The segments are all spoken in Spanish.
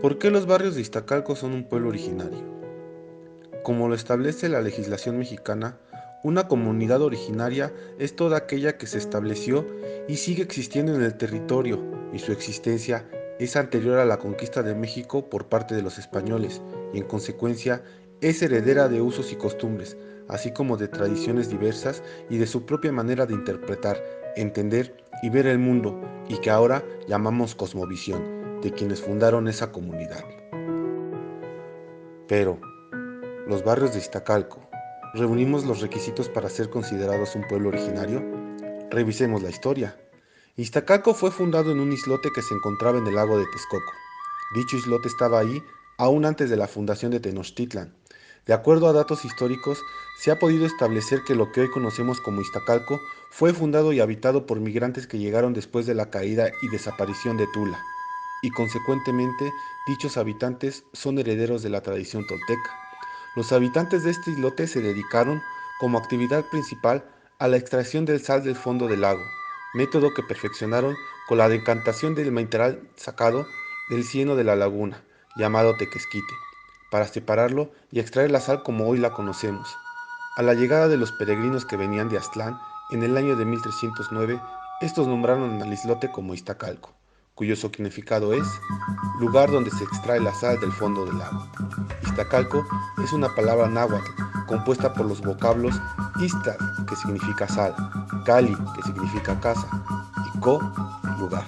¿Por qué los barrios de Iztacalco son un pueblo originario? Como lo establece la legislación mexicana, una comunidad originaria es toda aquella que se estableció y sigue existiendo en el territorio, y su existencia es anterior a la conquista de México por parte de los españoles, y en consecuencia es heredera de usos y costumbres, así como de tradiciones diversas y de su propia manera de interpretar, entender y ver el mundo, y que ahora llamamos cosmovisión, de quienes fundaron esa comunidad. Pero, los barrios de Iztacalco, ¿reunimos los requisitos para ser considerados un pueblo originario? Revisemos la historia. Iztacalco fue fundado en un islote que se encontraba en el lago de Texcoco. Dicho islote estaba ahí aún antes de la fundación de Tenochtitlan. De acuerdo a datos históricos, se ha podido establecer que lo que hoy conocemos como Iztacalco fue fundado y habitado por migrantes que llegaron después de la caída y desaparición de Tula, y consecuentemente dichos habitantes son herederos de la tradición tolteca. Los habitantes de este islote se dedicaron, como actividad principal, a la extracción del sal del fondo del lago, método que perfeccionaron con la decantación del mineral sacado del cieno de la laguna, llamado tequesquite, para separarlo y extraer la sal como hoy la conocemos. A la llegada de los peregrinos que venían de Aztlán, en el año de 1309, estos nombraron al islote como Iztacalco, cuyo significado es lugar donde se extrae la sal del fondo del lago. Iztacalco es una palabra náhuatl compuesta por los vocablos Iztal, que significa sal, Cali, que significa casa, y Co, lugar,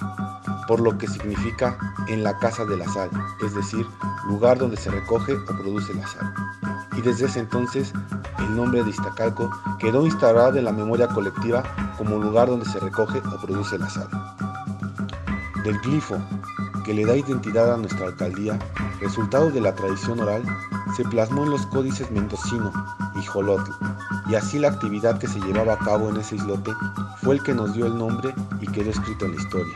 por lo que significa en la casa de la sal, es decir, lugar donde se recoge o produce la sal. Y desde ese entonces, el nombre de Iztacalco quedó instaurado en la memoria colectiva como lugar donde se recoge o produce la sal. Del glifo, que le da identidad a nuestra alcaldía, resultado de la tradición oral, se plasmó en los códices mendocino y jolotl, y así la actividad que se llevaba a cabo en ese islote fue el que nos dio el nombre y quedó escrito en la historia.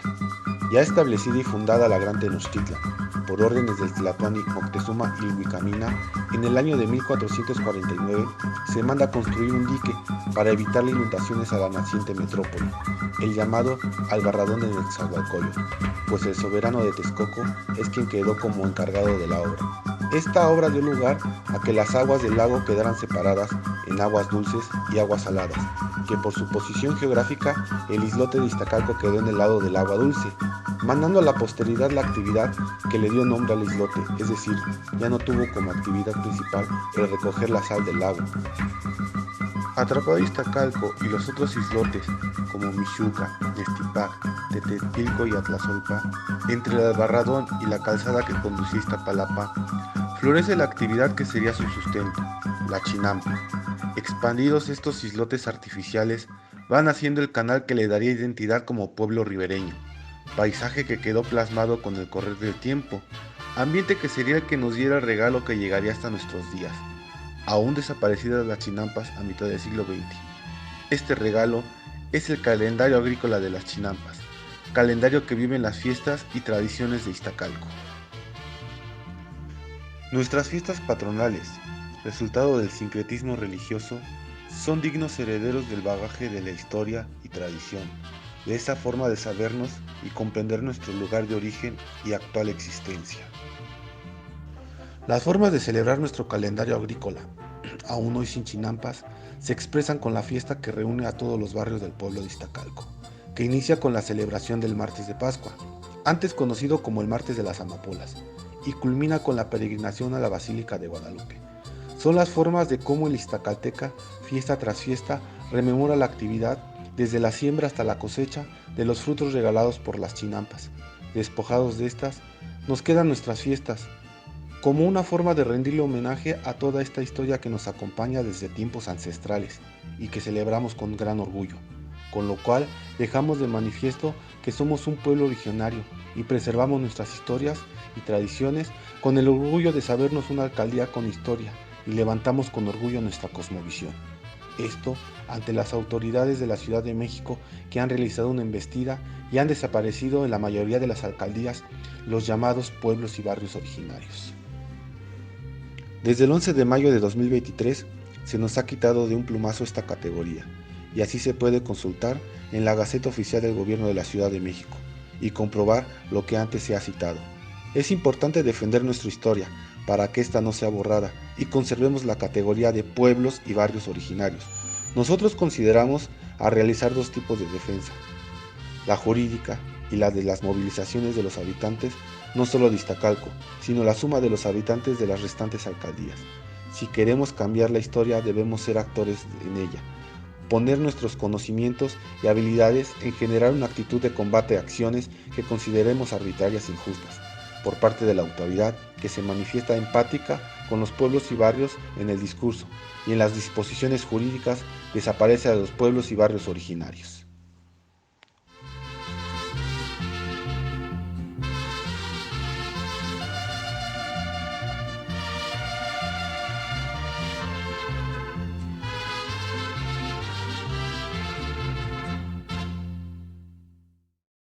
Ya establecida y fundada la Gran Tenochtitlan, por órdenes del Tlatoani Moctezuma Ilhuicamina, en el año de 1449 se manda a construir un dique para evitar las inundaciones a la naciente metrópoli, el llamado Albarradón de Nezahualcóyotl, pues el soberano de Texcoco es quien quedó como encargado de la obra. Esta obra dio lugar a que las aguas del lago quedaran separadas en aguas dulces y aguas saladas, que por su posición geográfica el islote de Iztacalco quedó en el lado del agua dulce, mandando a la posteridad la actividad que le dio nombre al islote, es decir, ya no tuvo como actividad principal el recoger la sal del lago. Atrapado Iztacalco y los otros islotes como Mixuca, Nestipac, Tetelpilco y Atlazolpa, entre el Albarradón y la calzada que conducía a Iztapalapa, florece la actividad que sería su sustento, la chinampa. Expandidos estos islotes artificiales, van haciendo el canal que le daría identidad como pueblo ribereño, paisaje que quedó plasmado con el correr del tiempo, ambiente que sería el que nos diera el regalo que llegaría hasta nuestros días, aún desaparecidas las chinampas a mitad del siglo XX. Este regalo es el calendario agrícola de las chinampas, calendario que vive en las fiestas y tradiciones de Iztacalco. Nuestras fiestas patronales, resultado del sincretismo religioso, son dignos herederos del bagaje de la historia y tradición, de esa forma de sabernos y comprender nuestro lugar de origen y actual existencia. Las formas de celebrar nuestro calendario agrícola, aún hoy sin chinampas, se expresan con la fiesta que reúne a todos los barrios del pueblo de Iztacalco, que inicia con la celebración del martes de Pascua, antes conocido como el martes de las amapolas, y culmina con la peregrinación a la Basílica de Guadalupe. Son las formas de cómo el iztacalteca, fiesta tras fiesta, rememora la actividad desde la siembra hasta la cosecha de los frutos regalados por las chinampas. Despojados de estas, nos quedan nuestras fiestas, como una forma de rendirle homenaje a toda esta historia que nos acompaña desde tiempos ancestrales y que celebramos con gran orgullo, con lo cual dejamos de manifiesto que somos un pueblo originario y preservamos nuestras historias y tradiciones con el orgullo de sabernos una alcaldía con historia y levantamos con orgullo nuestra cosmovisión. Esto ante las autoridades de la Ciudad de México que han realizado una embestida y han desaparecido en la mayoría de las alcaldías los llamados pueblos y barrios originarios. Desde el 11 de mayo de 2023 se nos ha quitado de un plumazo esta categoría, y así se puede consultar en la Gaceta Oficial del Gobierno de la Ciudad de México y comprobar lo que antes se ha citado. Es importante defender nuestra historia para que ésta no sea borrada y conservemos la categoría de pueblos y barrios originarios. Nosotros consideramos a realizar dos tipos de defensa: la jurídica y la de las movilizaciones de los habitantes, no solo de Iztacalco, sino la suma de los habitantes de las restantes alcaldías. Si queremos cambiar la historia, debemos ser actores en ella, poner nuestros conocimientos y habilidades en generar una actitud de combate a acciones que consideremos arbitrarias e injustas, por parte de la autoridad que se manifiesta empática con los pueblos y barrios en el discurso y en las disposiciones jurídicas desaparece a los pueblos y barrios originarios.